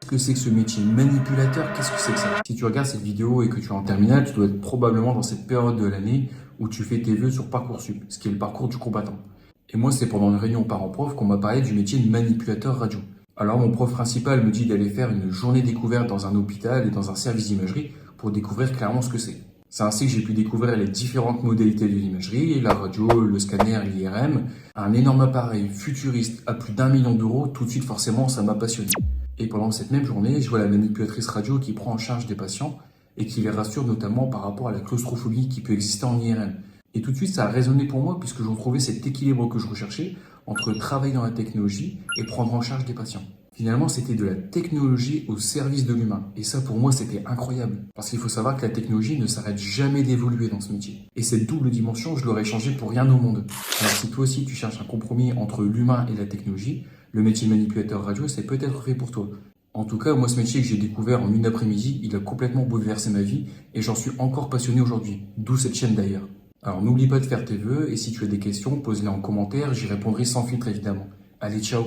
Qu'est-ce que c'est que ce métier manipulateur? Qu'est-ce que c'est que ça? Si tu regardes cette vidéo et que tu es en terminale, tu dois être probablement dans cette période de l'année où tu fais tes vœux sur Parcoursup, ce qui est le parcours du combattant. Et moi, c'est pendant une réunion parents-prof qu'on m'a parlé du métier de manipulateur radio. Alors mon prof principal me dit d'aller faire une journée découverte dans un hôpital et dans un service d'imagerie pour découvrir clairement ce que c'est. C'est ainsi que j'ai pu découvrir les différentes modalités de l'imagerie, la radio, le scanner, l'IRM, un énorme appareil futuriste à plus d'1 million d'euros. Tout de suite, forcément, ça m'a passionné. Et pendant cette même journée, je vois la manipulatrice radio qui prend en charge des patients et qui les rassure notamment par rapport à la claustrophobie qui peut exister en IRM. Et tout de suite, ça a résonné pour moi puisque je retrouvais cet équilibre que je recherchais entre travailler dans la technologie et prendre en charge des patients. Finalement, c'était de la technologie au service de l'humain. Et ça, pour moi, c'était incroyable. Parce qu'il faut savoir que la technologie ne s'arrête jamais d'évoluer dans ce métier. Et cette double dimension, je l'aurais changée pour rien au monde. Alors si toi aussi, tu cherches un compromis entre l'humain et la technologie, le métier de manipulateur radio, c'est peut-être fait pour toi. En tout cas, moi, ce métier que j'ai découvert en une après-midi, il a complètement bouleversé ma vie et j'en suis encore passionné aujourd'hui. D'où cette chaîne d'ailleurs. Alors n'oublie pas de faire tes vœux et si tu as des questions, pose-les en commentaire, j'y répondrai sans filtre évidemment. Allez, ciao!